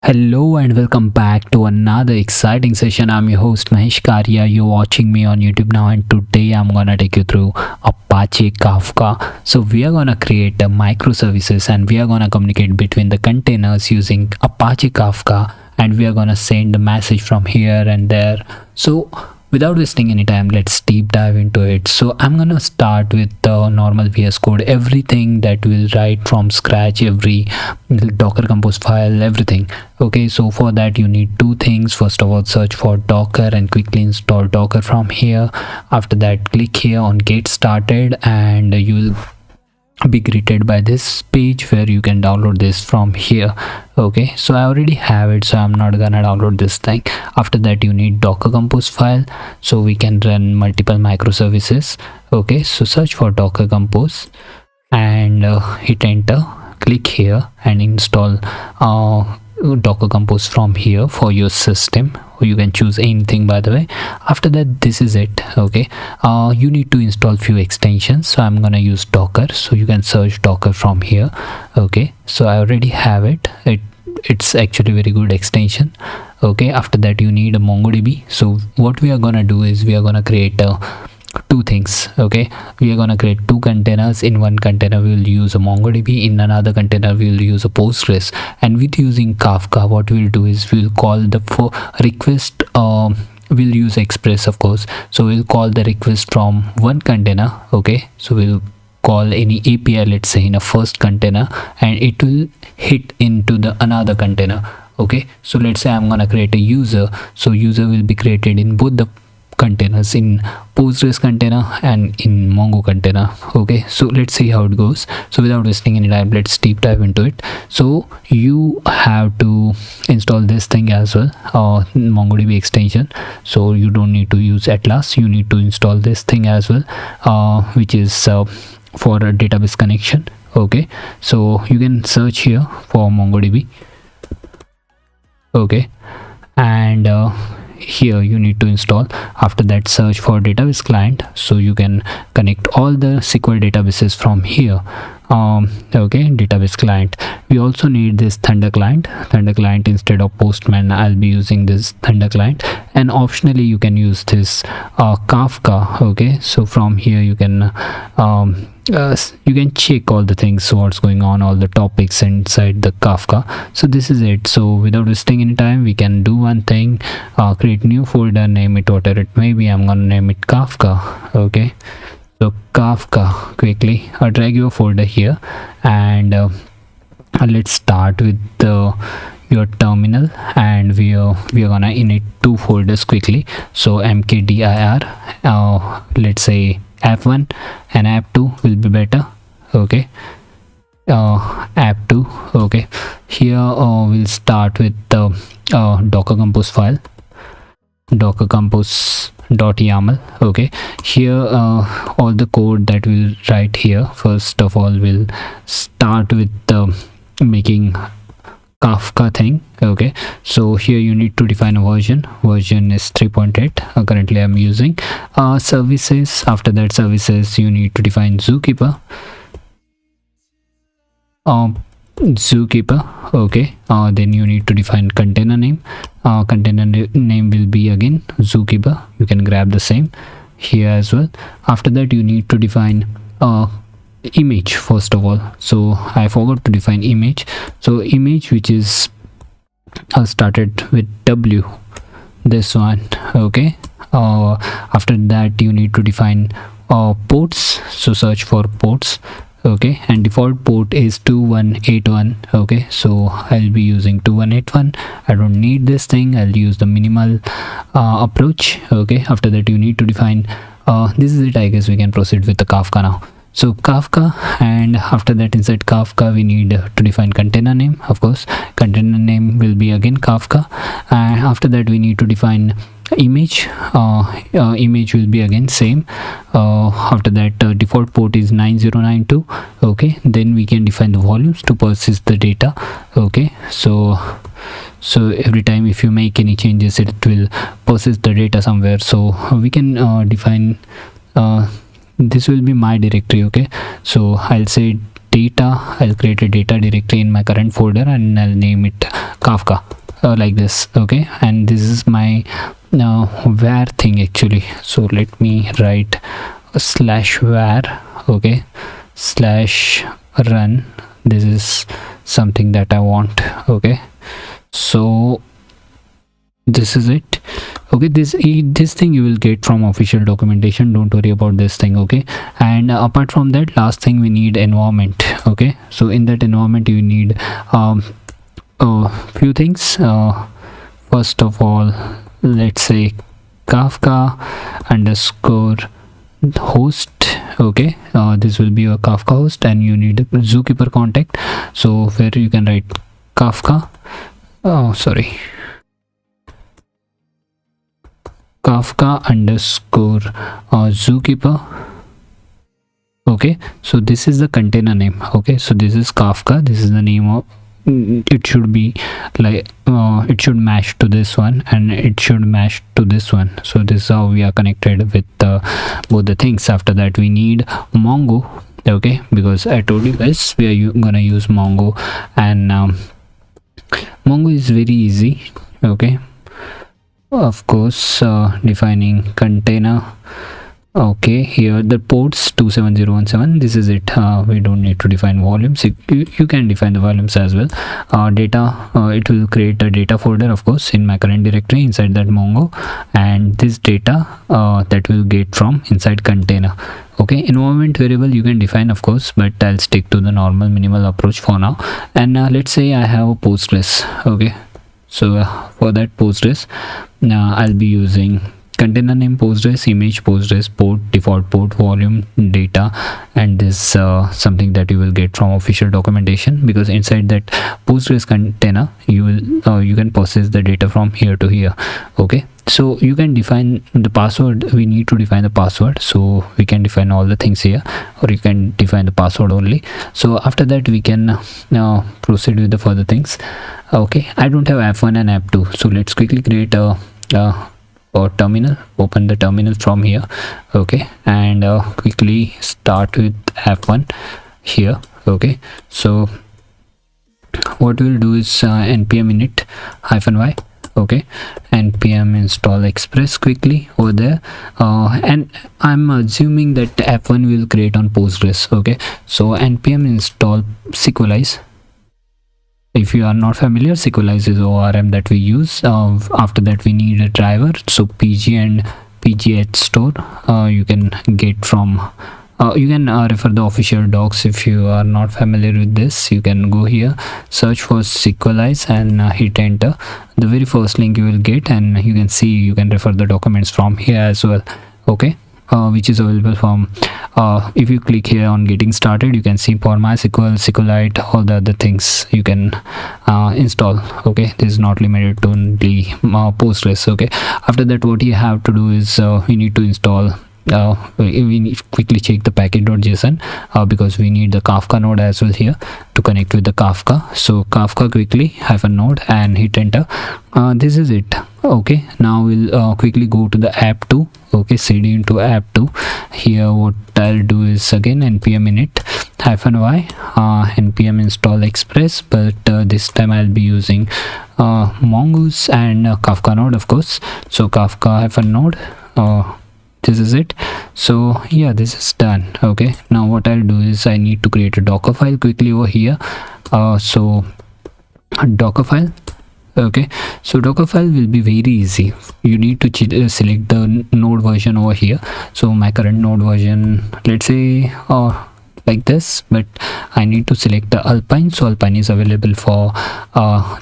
Hello and welcome back to another exciting session. I'm your host Mahesh Karya. You're watching me on YouTube now, and today I'm gonna take you through Apache Kafka. So we are gonna create a microservices and we are gonna communicate between the containers using Apache Kafka, and we are gonna send the message from here and there. So without wasting any time, let's deep dive into it. So I'm gonna start with the normal VS Code, everything that we'll write from scratch, every Docker Compose file, everything. Okay, so for that you need two things. First of all, search for Docker and quickly install Docker from here. After that, click here on Get Started and you'll be greeted by this page where you can download this from here. Okay, so I already have it, so I'm not gonna download this thing. After that, you need Docker Compose file so we can run multiple microservices. Okay, so search for Docker Compose and hit enter. Click here and install Docker Compose from here for your system. You can choose anything, by the way. After that, this is it. Okay, you need to install few extensions, so I'm gonna use Docker, so you can search Docker from here. Okay, so I already have it. It's actually very good extension. Okay, after that you need a MongoDB. So what we are gonna do is we are gonna create two things. Okay, we are gonna create two containers. In one container we will use a MongoDB, in another container we will use a Postgres. And with using Kafka, what we'll do is we'll call the request, we'll use Express, of course. So we'll call the request from one container. Okay, so we'll call any API, let's say in a first container, and it will hit into the another container. Okay, so let's say I'm gonna create a user, so user will be created in both the containers, in Postgres container and in Mongo container. Okay, so let's see how it goes. So without wasting any time, let's deep dive into it. So you have to install this thing as well, MongoDB extension. So you don't need to use Atlas, you need to install this thing as well, which is for a database connection. Okay, so you can search here for MongoDB. Okay, and here you need to install. After that, search for database client, so you can connect all the SQL databases from here. Okay, database client. We also need this Thunder client. Instead of Postman, I'll be using this Thunder client, and optionally you can use this Kafka. Okay, so from here you can check all the things, what's going on, all the topics inside the Kafka. So this is it. So without wasting any time, we can do one thing, create new folder, name it whatever it may be. I'm gonna name it Kafka. Okay, so Kafka, quickly drag your folder here, and let's start with your terminal, and we are gonna init two folders quickly. So mkdir, let's say app1 and app2 will be better. Okay, app2. okay, here we'll start with the Docker Compose file, Docker Compose.yaml. okay, here all the code that we'll write here. First of all, we'll start with making Kafka thing. Okay, so here you need to define a version is 3.8. Currently I'm using services. After that, services, you need to define zookeeper. Okay, then you need to define container name. Container name will be again zookeeper. You can grab the same here as well. After that, you need to define image first of all. So I forgot to define image. So image, which is started with W, this one. Okay, after that you need to define ports. So search for ports. Okay, and default port is 2181. Okay, so I'll be using 2181. I don't need this thing, I'll use the minimal approach. Okay, after that you need to define this is it. I guess we can proceed with the Kafka now. So Kafka, and after that, inside Kafka we need to define container name. Of course, container name will be again Kafka, and after that we need to define image. Image will be again same. After that, default port is 9092. Okay, then we can define the volumes to persist the data. Okay, so every time if you make any changes, it will persist the data somewhere. So we can define this will be my directory. Okay, so I'll say data. I'll create a data directory in my current folder and I'll name it Kafka. like this. Okay, and this is my var thing actually. So let me write slash var. Okay, slash run. This is something that I want. Okay, so this is it. Okay, this thing you will get from official documentation, don't worry about this thing. Okay, and apart from that, last thing we need environment. Okay, so in that environment you need a few things. First of all, let's say Kafka underscore host. Okay, this will be a Kafka host, and you need a zookeeper contact, so where you can write Kafka Kafka underscore zookeeper. Okay, so this is the container name. Okay, so this is Kafka, this is the name of it. Should be like it should match to this one, and it should match to this one. So this is how we are connected with both the things. After that we need Mongo. Okay, because I told you guys we are gonna use Mongo, and Mongo is very easy. Okay, of course, defining container. Okay, here the ports 27017, this is it. We don't need to define volumes. You can define the volumes as well. Data, it will create a data folder, of course, in my current directory inside that Mongo, and this data that will get from inside container. Okay, environment variable you can define, of course, but I'll stick to the normal minimal approach for now. And let's say I have a Postgres. Okay, so for that Postgres, I'll be using container name Postgres, image Postgres, port, default port, volume, data, and this something that you will get from official documentation, because inside that Postgres container you will you can process the data from here to here. Okay, so you can define the password. We need to define the password, so we can define all the things here, or you can define the password only. So after that we can proceed with the further things. Okay, I don't have app1 and app2, so let's quickly create a or terminal. Open the terminal from here. Okay, and quickly start with app1 here. Okay, so what we'll do is npm init -y. Okay, npm install express quickly over there, and I'm assuming that app1 will create on Postgres. Okay, so npm install Sequelize. If you are not familiar, Sequelize is ORM that we use. After that we need a driver, so pg and pgh store you can get from you can refer the official docs. If you are not familiar with this, you can go here, search for Sequelize, and hit enter. The very first link you will get, and you can see you can refer the documents from here as well. Okay, which is available from if you click here on getting started, you can see for MySQL, SQLite, all the other things you can install. Okay, this is not limited to only Postgres. Okay, after that what you have to do is we need to install we need to quickly check the package.json because we need the Kafka node as well here to connect with the Kafka. So Kafka quickly -node and hit enter. This is it. Okay, now we'll quickly go to the app2. Okay, cd into app2. Here what I'll do is again npm init -y npm install express, but this time I'll be using mongoose and Kafka node, of course. So Kafka -node, this is it. So yeah, this is done. Okay, now what I'll do is I need to create a Docker file quickly over here. So Docker file. Okay, so Docker file will be very easy. You need to select the node version over here. So my current node version, let's say like this, but I need to select the Alpine. So Alpine is available for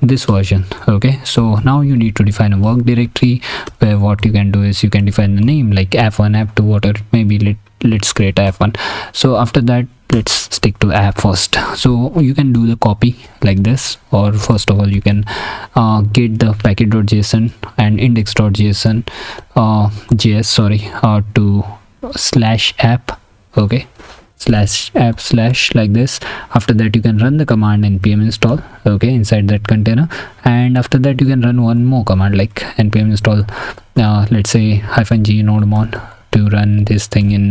this version. Okay, so now you need to define a work directory where what you can do is you can define the name like app1, app2, whatever it may be. Let's create app1. So after that, let's stick to app first. So you can do the copy like this, or first of all you can get the package.json and index.json to /app. Okay, /app/ like this. After that you can run the command npm install, okay, inside that container, and after that you can run one more command like npm install let's say -g nodemon to run this thing in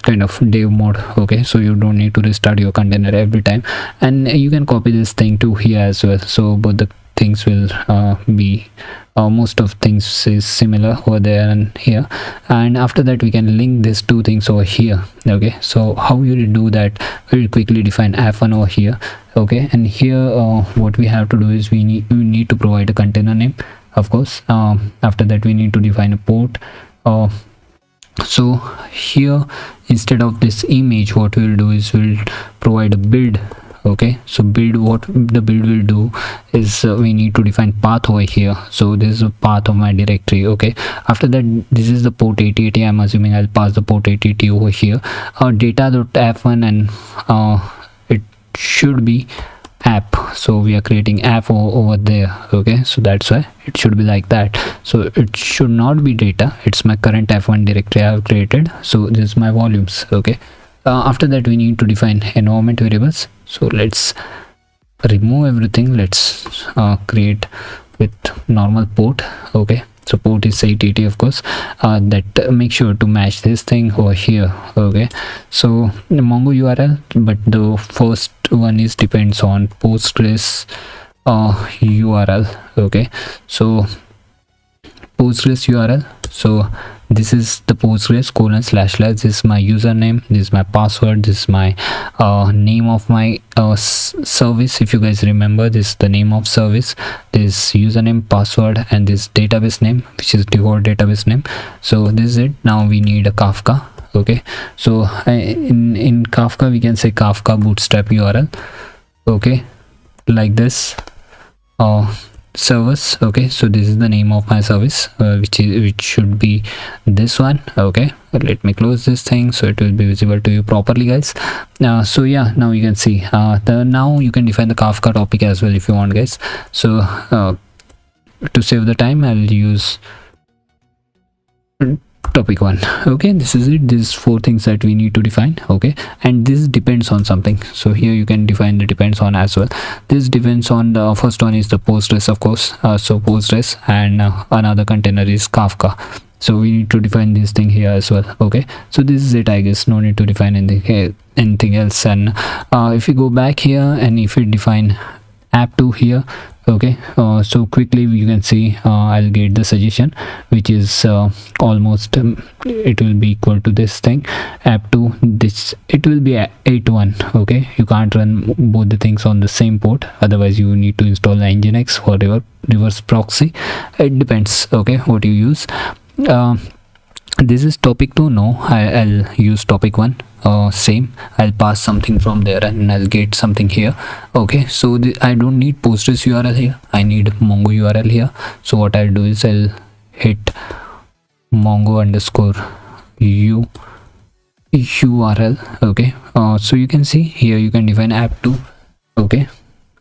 kind of dev mode. Okay, so you don't need to restart your container every time, and you can copy this thing to here as well. So both the things will be most of things is similar over there and here. And after that we can link these two things over here. Okay, so how you do that, we'll quickly define f1 over here. Okay, and here what we have to do is we need to provide a container name, of course. After that we need to define a port. So here, instead of this image, what we'll do is we'll provide a build. Okay, so build, what the build will do is we need to define path over here. So this is a path of my directory. Okay, after that, this is the port 8080. I'm assuming I'll pass the port 8080 over here. Data.f1, and it should be app. So we are creating app over there. Okay, so that's why it should be like that. So it should not be data, it's my current f1 directory I have created. So this is my volumes. Okay, after that we need to define environment variables. So let's remove everything. Let's create with normal port. Okay, so port is 880, of course. That make sure to match this thing over here. Okay, so the Mongo URL, but the first one is depends on Postgres URL. Okay, so Postgres URL. So this is the Postgres : / this is my username, this is my password, this is my name of my service. If you guys remember, this is the name of service, this username, password, and this database name, which is default database name. So this is it. Now we need a Kafka. Okay, so in Kafka we can say Kafka bootstrap URL. Okay, like this. Service. Okay, so this is the name of my service, which should be this one. Okay, let me close this thing so it will be visible to you properly, guys. So yeah, now you can see now you can define the Kafka topic as well if you want, guys. So to save the time, I'll use topic 1. Okay, this is it. These 4 things that we need to define. Okay, and this depends on something. So here you can define the depends on as well. This depends on the first one is the Postgres, of course. So Postgres, and another container is Kafka. So we need to define this thing here as well. Okay, so this is it, I guess. No need to define anything else. And if you go back here and if you define app2 here. Okay, so quickly you can see I'll get the suggestion, which is almost it will be equal to this thing, app2. This, it will be 81. Okay, you can't run both the things on the same port, otherwise you need to install the nginx or reverse proxy. It depends. Okay, what you use. This is topic 2. No, I'll use topic 1. Same, I'll pass something from there and I'll get something here. Okay, so I don't need Postgres URL here, I need Mongo URL here. So what I'll do is I'll hit Mongo _ URL. Okay, so you can see here you can define app2. Okay,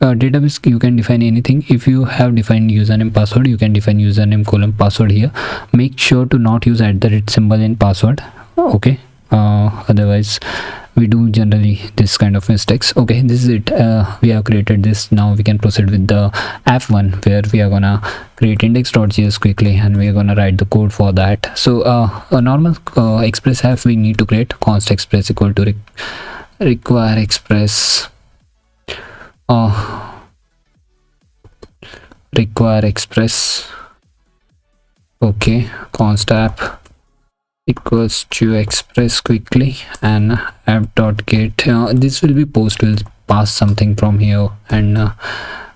database, you can define anything. If you have defined username password, you can define username : password here. Make sure to not use @ symbol in password. Okay, otherwise we do generally this kind of mistakes. Okay, this is it. We have created this. Now we can proceed with the f1, where we are gonna create index.js quickly, and we are gonna write the code for that. So a normal express f we need to create const express equal to require express okay, const app equals to express quickly, and app.get. This will be post, will pass something from here, and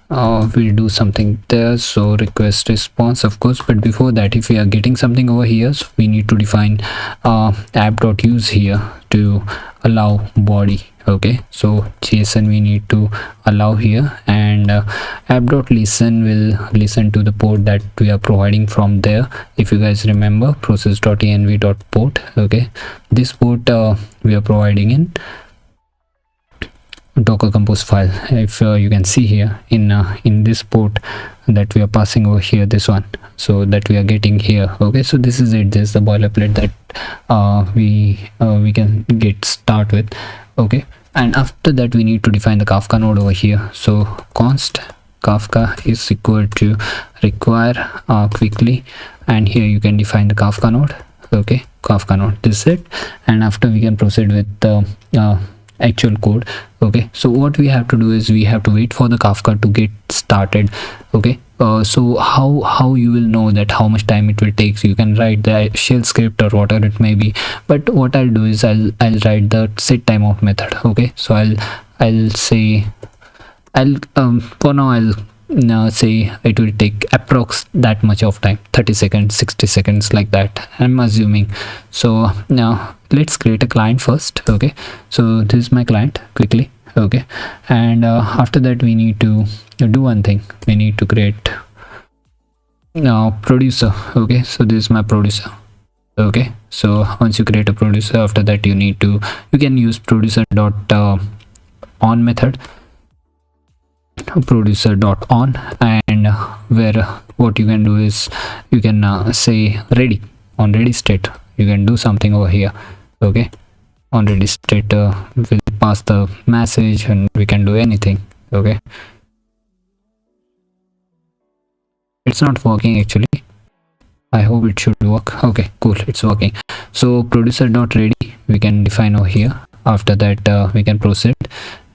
we'll do something there. So request response, of course, but before that, if we are getting something over here, so we need to define app.use here to allow body. Okay, so JSON we need to allow here, and app.listen will listen to the port that we are providing from there. If you guys remember, process.env.port. okay, this port we are providing in Docker Compose file. If you can see here in this port that we are passing over here, this one, so that we are getting here. Okay, so this is it. This is the boilerplate that we can get start with. Okay, and after that we need to define the Kafka node over here. So const Kafka is equal to require quickly, and here you can define the Kafka node. Okay, Kafka node, this is it. And after we can proceed with the actual code. Okay, so what we have to do is we have to wait for the Kafka to get started. Okay, so how you will know that how much time it will take? So you can write the shell script or whatever it may be, but what I'll do is I'll write the set timeout method. Okay, so I'll say for now I'll say it will take approx that much of time, 30 seconds, 60 seconds, like that I'm assuming. So now let's create a client first. Okay, so this is my client quickly. Okay, and after that we need to do one thing. We need to create now producer. Okay, so this is my producer. Okay, so once you create a producer, after that you can use producer dot on method, producer dot on, and where what you can do is you can say ready. On ready state you can do something over here. Okay, on ready state will pass the message and we can do anything. Okay, it's not working actually. I hope it should work. Okay, cool, it's working. So producer dot ready we can define over here. After that we can proceed,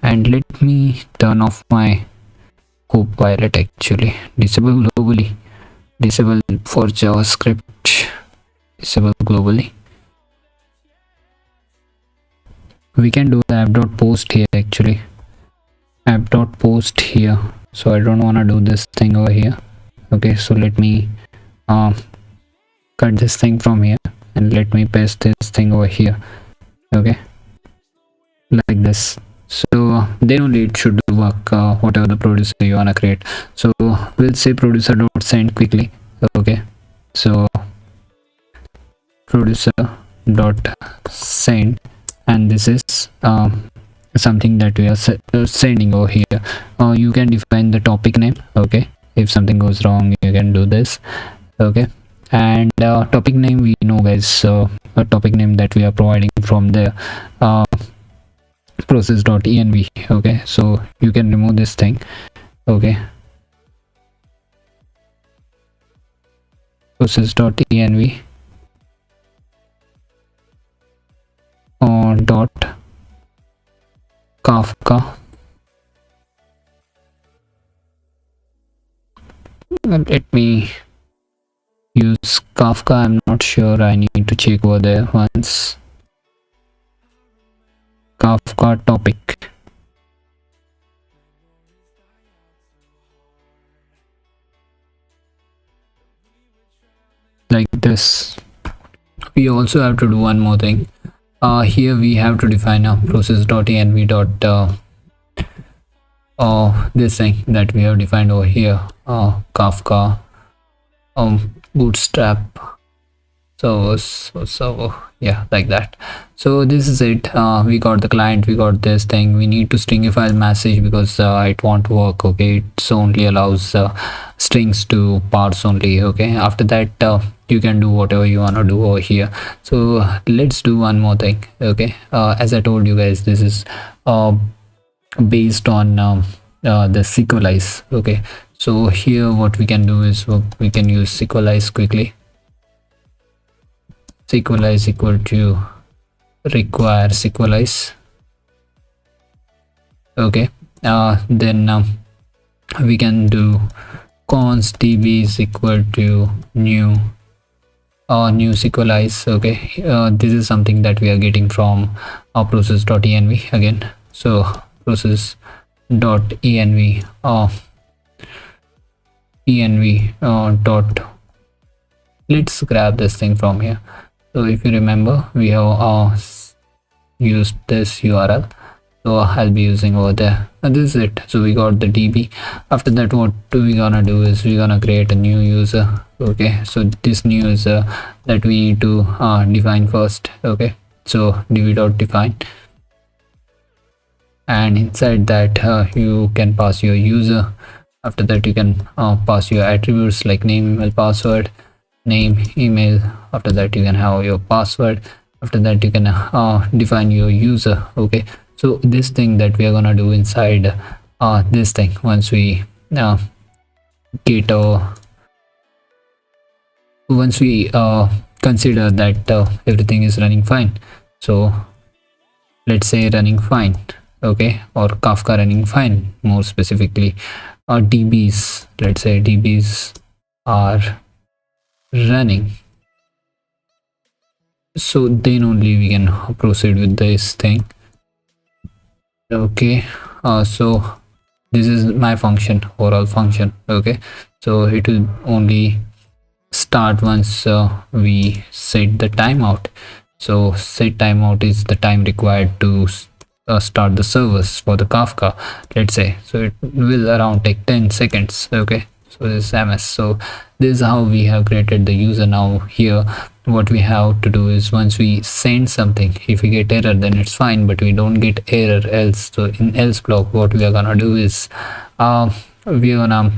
and let me turn off my Copilot. Actually, disable globally, disable for JavaScript, disable globally. We can do the app.post here actually, app.post here. So I don't want to do this thing over here. Okay, so let me cut this thing from here and let me paste this thing over here. Okay, like this. So then only it should work, whatever the producer you wanna create. So we'll say producer dot send quickly. Okay, so producer dot send, and this is something that we are sending over here. You can define the topic name. Okay, if something goes wrong you can do this. Okay, and topic name we know guys, a topic name that we are providing from the process.env. Okay, so you can remove this thing. Okay, process.env dot Kafka. Let me use Kafka. I'm not sure, I need to check over there once. Kafka topic. Like this. We also have to do one more thing. Here we have to define a process.env dot this thing that we have defined over here, Kafka bootstrap so yeah, like that. So this is it. We got the client, we got this thing. We need to stringify the message because it won't work. Okay, it only allows strings to parse only. Okay, after that you can do whatever you want to do over here. So let's do one more thing. Okay, as I told you guys, this is based on the sequelize. Okay, so here what we can do is we can use sequelize quickly. Sequelize equal to require sequelize. Okay, then we can do const db is equal to new sequelize. Okay, this is something that we are getting from our process.env again. So process.env dot, let's grab this thing from here. So if you remember, we have used this URL, so I'll be using over there, and this is it. So we got the db. After that, what we gonna do is we're gonna create a new user. Okay, so this new user that we need to define first. Okay, so db.define, and inside that you can pass your user. After that you can pass your attributes like name, email, password. Name, email. After that you can have your password. After that you can define your user. Okay, so this thing that we are gonna do inside this thing, once we get once we consider that everything is running fine. So let's say running fine, okay, or Kafka running fine more specifically, or DBs, let's say DBs are running, so then only we can proceed with this thing. Okay, so this is my function, overall function. Okay, so it will only start once we set the timeout. So set timeout is the time required to start the service for the Kafka, let's say. So it will around take 10 seconds. Okay, so this is ms. So this is how we have created the user. Now here what we have to do is, once we send something, if we get error then it's fine, but we don't get error else. So in else block, what we are gonna do is we are gonna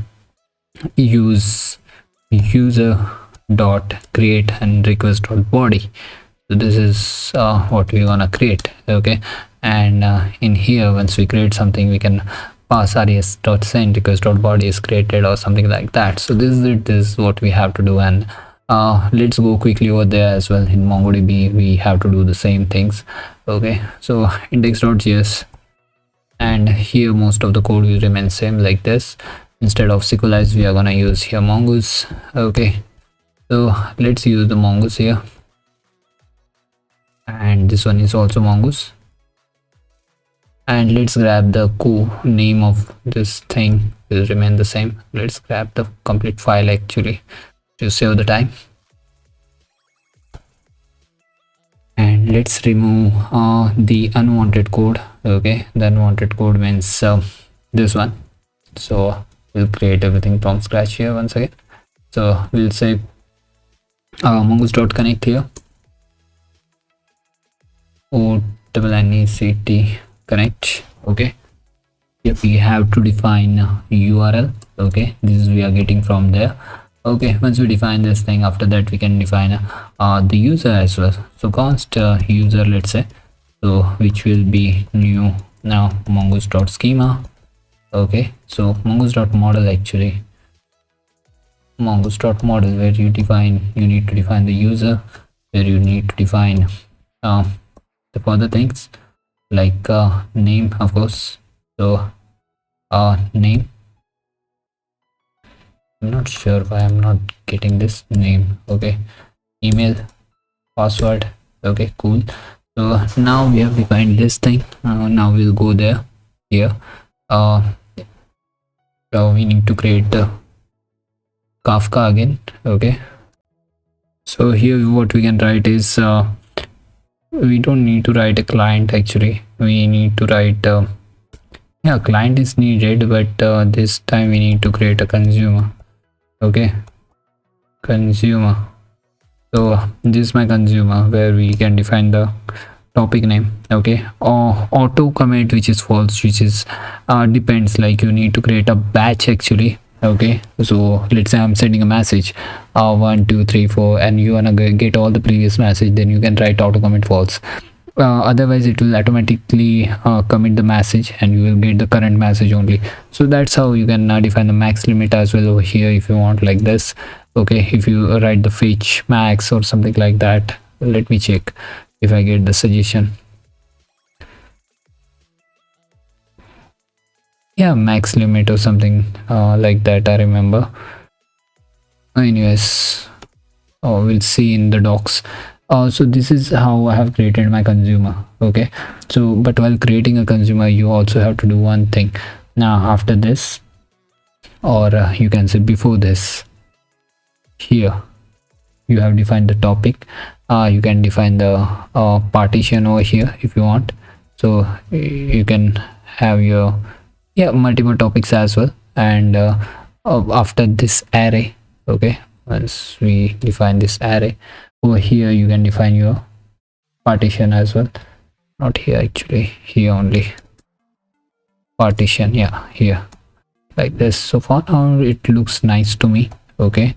use user dot create and request dot body. So this is what we're gonna create. Okay, and in here, once we create something, we can pass res dot send request dot body is created or something like that. So this is it. This is what we have to do. And let's go quickly over there as well. In MongoDB we have to do the same things. Okay, so index.js, and here most of the code will remain same like this. Instead of SQLize, we are gonna use here mongoose. Okay, so let's use the mongoose here, and this one is also mongoose. And let's grab the name of this thing, will remain the same. Let's grab the complete file actually to save the time. And let's remove the unwanted code. Okay, the unwanted code means this one. So we'll create everything from scratch here once again. So we'll say mongoose.connect here, ONNECT connect. Okay, here we have to define URL. Okay, this is we are getting from there. Okay, once we define this thing, after that we can define the user as well. So const user, let's say, so which will be new now mongoose.schema. Okay, so mongoose.model, actually mongoose.model, where you need to define the user, where you need to define the further things like name, of course. So name, I'm not sure why I'm not getting this name. Okay, email, password. Okay, cool. So now we have defined this thing. Now we'll go there. Here so we need to create the Kafka again. Okay, so here what we can write is we don't need to write a client. Actually we need to write yeah, client is needed, but this time we need to create a consumer. Okay, consumer. So this is my consumer, where we can define the topic name. Okay, or auto commit, which is false, which is depends, like you need to create a batch actually. Okay, so let's say I'm sending a message 1 2 3 4, and you wanna get all the previous message, then you can write auto commit false. Otherwise it will automatically commit the message and you will get the current message only. So that's how you can define the max limit as well over here if you want, like this. Okay, if you write the fetch max or something like that, let me check if I get the suggestion. Yeah, max limit or something like that, I remember. Anyways, we'll see in the docs. So this is how I have created my consumer. Okay, so but while creating a consumer, you also have to do one thing. Now after this, or you can say before this, here you have defined the topic. You can define the partition over here if you want. So you can have your multiple topics as well. And after this array, okay, once we define this array over here, you can define your partition as well. Not here actually, here only, partition, yeah, here, like this. So for now it looks nice to me. Okay,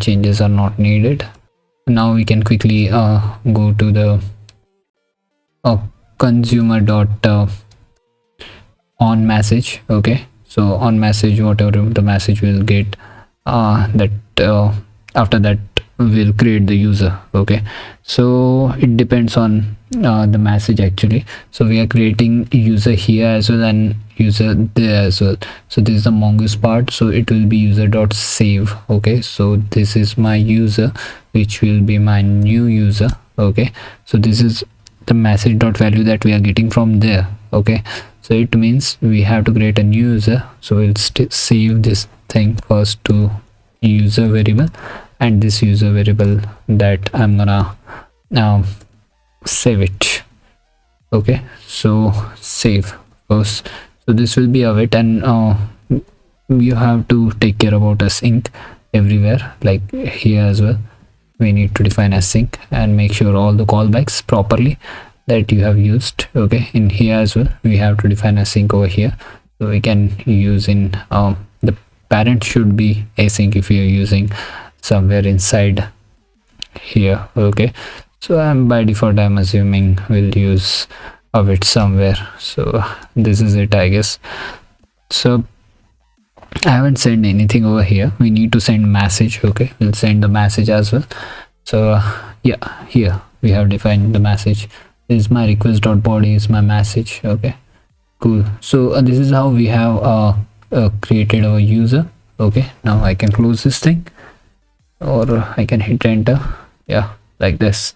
changes are not needed. Now we can quickly go to the consumer dot on message. Okay, so on message, whatever the message will get, that after that will create the user. Okay, so it depends on the message actually. So we are creating user here as well and user there as well. So this is the mongoose part, so it will be user dot save. Okay, so this is my user, which will be my new user. Okay, so this is the message dot value that we are getting from there. Okay, so it means we have to create a new user. So we'll save this thing first to user variable, and this user variable that I'm gonna now save it. Okay, so save first. So this will be await, and you have to take care about async everywhere, like here as well. We need to define async and make sure all the callbacks properly that you have used. Okay, in here as well we have to define async over here, so we can use in the parent should be async if you're using somewhere inside here. Okay, so by default I'm assuming we'll use await somewhere. So this is it, I guess. So I haven't sent anything over here. We need to send message. Okay, we'll send the message as well. So yeah, here we have defined the message. This is my request dot body is my message. Okay, cool. So this is how we have created our user. Okay, now I can close this thing, or I can hit enter. Yeah, like this.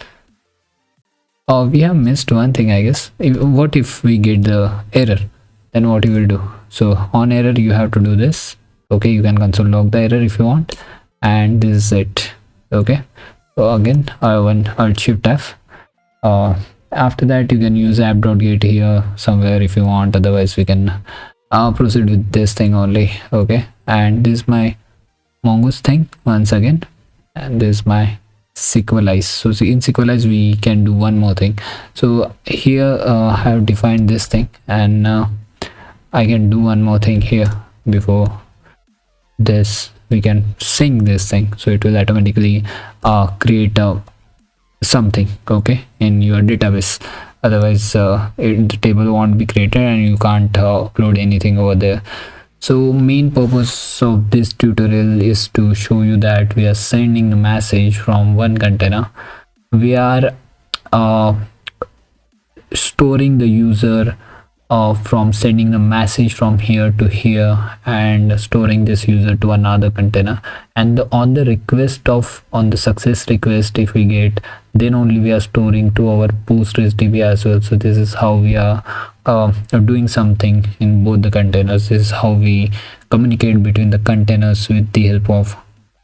We have missed one thing, I guess. What if we get the error? Then what you will do? So on error you have to do this. Okay, you can console log the error if you want, and this is it. Okay, so again Alt Shift F. After that you can use app.get here somewhere if you want, otherwise we can proceed with this thing only. Okay, and this is my mongoose thing once again, and this is my sequelize. So see, in sequelize we can do one more thing. So here I have defined this thing, and I can do one more thing here. Before this we can sync this thing, so it will automatically create something, okay, in your database. Otherwise the table won't be created and you can't upload anything over there. So main purpose of this tutorial is to show you that we are sending the message from one container. We are storing the user from sending the message from here to here, and storing this user to another container, and on the request of on the success request, if we get, then only we are storing to our PostgreSDB as well. So this is how we are doing something in both the containers. This is how we communicate between the containers with the help of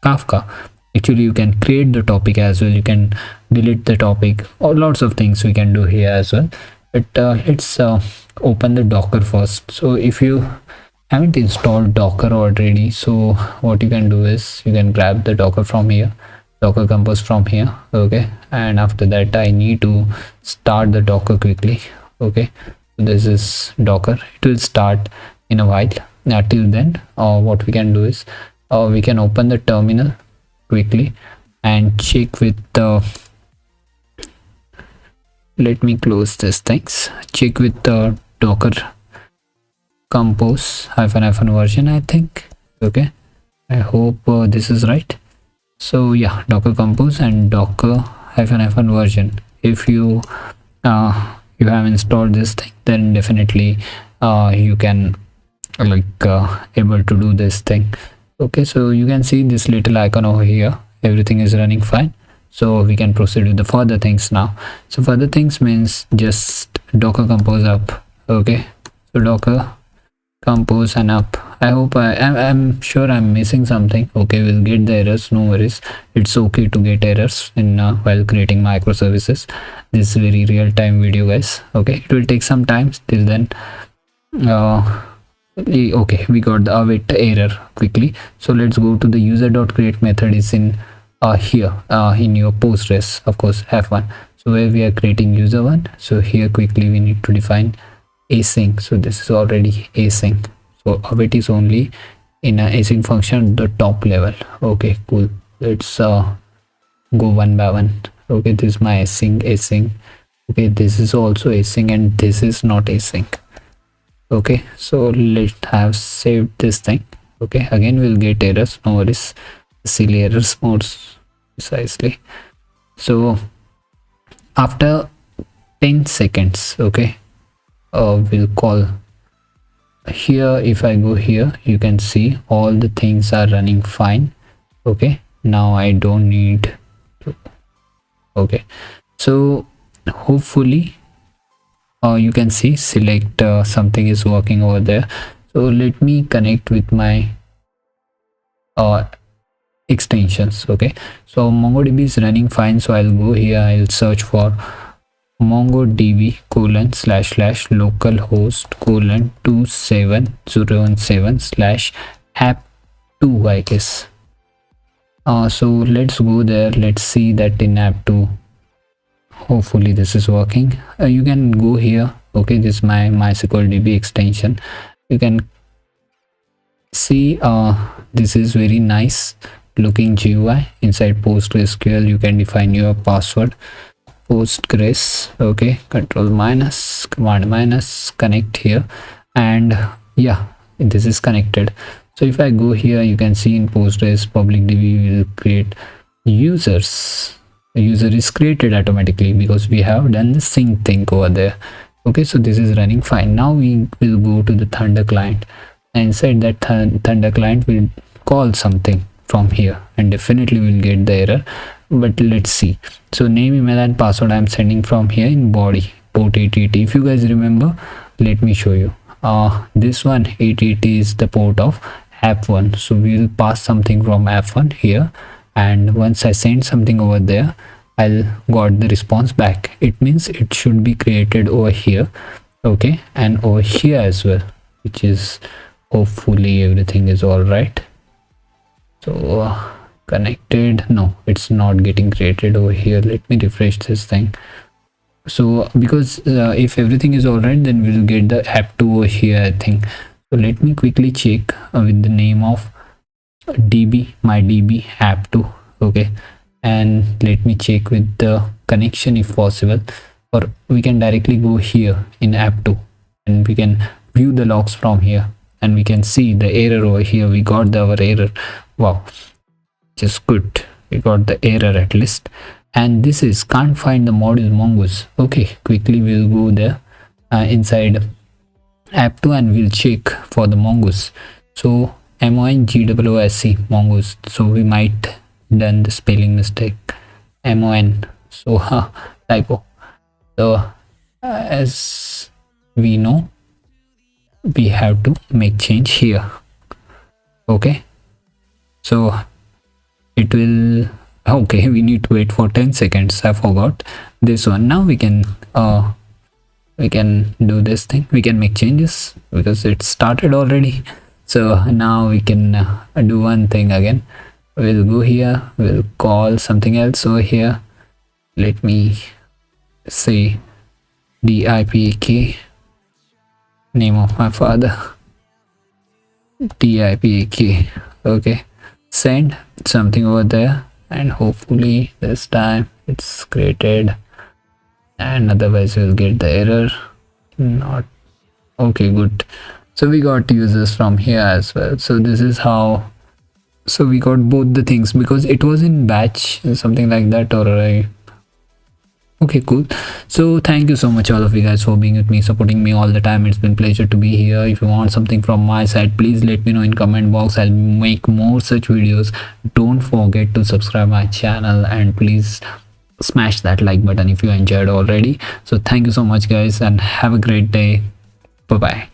Kafka. Actually you can create the topic as well, you can delete the topic, or lots of things we can do here as well. But let's open the Docker first. So if you haven't installed Docker already, so what you can do is you can grab the Docker from here, Docker Compose from here. Okay, and after that I need to start the Docker quickly. Okay, so this is Docker, it will start in a while. Now till then what we can do is we can open the terminal quickly and check with the let me close this things, check with the Docker Compose -- version, I think. Okay, I hope this is right. So yeah, Docker Compose and Docker -- version. If you you have installed this thing, then definitely you can able to do this thing. Okay, so you can see this little icon over here, everything is running fine. So we can proceed with the further things now. So further things means just Docker Compose up. Okay, so Docker Compose and up. I hope I'm sure I'm missing something. Okay, we'll get the errors, no worries. It's okay to get errors in while creating microservices. This is very real-time video, guys. Okay, it will take some time. Till then okay, we got the await error quickly. So let's go to the user.create method is in here in your Postgres, of course, F1. So where we are creating user one, so here quickly we need to define async. So this is already async, so await is only in a async function, the top level. Okay, cool. Let's go one by one. Okay, this is my async. Okay, this is also async, and this is not async. Okay, so let's have saved this thing. Okay, again we'll get errors, no worries. Silly errors modes precisely. So after 10 seconds, okay, we'll call here. If I go here, you can see all the things are running fine. Okay, now I don't need to, okay, so hopefully you can see select something is working over there. So let me connect with my uh, extensions. Okay, so MongoDB is running fine, so I'll go here, I'll search for MongoDB colon slash slash localhost colon 27017 slash app2, I guess. So let's go there. Let's see that in app2. Hopefully this is working. You can go here. Okay, this is my MySQL DB extension. You can see this is very nice looking GUI. Inside PostgreSQL you can define your password. Postgres, okay, control minus command minus connect here, and yeah, this is connected. So if I go here, you can see in Postgres public DB will create users. The user is created automatically because we have done the sync thing over there. Okay, so this is running fine. Now we will go to the Thunder client, and inside that Thunder client will call something from here, and definitely we'll get the error. But let's see. So name, email and password I'm sending from here in body port 880. If you guys remember, let me show you. This one 880 is the port of app1, so we will pass something from app1 here, and once I send something over there, I'll got the response back. It means it should be created over here, okay, and over here as well, which is hopefully everything is all right. So connected, no, it's not getting created over here. Let me refresh this thing. So because if everything is all right, then we'll get the app2 over here, I think. So let me quickly check with the name of db my db app2, okay, and let me check with the connection if possible, or we can directly go here in app2 and we can view the logs from here, and we can see the error over here. We got our error. Wow, just good, we got the error at least. And this is can't find the module mongoose. Okay, quickly we'll go there inside app2 and we'll check for the mongoose. So MONGOOSE mongoose, so we might done the spelling mistake, MON, so typo. So as we know, we have to make change here. Okay, so it will, okay, we need to wait for 10 seconds. I forgot this one. Now we can do this thing, we can make changes because it started already. So now we can do one thing again. We'll go here, we'll call something else over here. Let me say DIPAK, name of my father, DIPAK. Okay, send something over there, and hopefully this time it's created, and otherwise we'll get the error. Not okay, good. So we got users from here as well. So this is how, so we got both the things because it was in batch, something like that, or okay, cool. So thank you so much all of you guys for being with me, supporting me all the time. It's been a pleasure to be here. If you want something from my side, please let me know in comment box. I'll make more such videos. Don't forget to subscribe my channel, and please smash that like button if you enjoyed already. So thank you so much guys, and have a great day. Bye bye.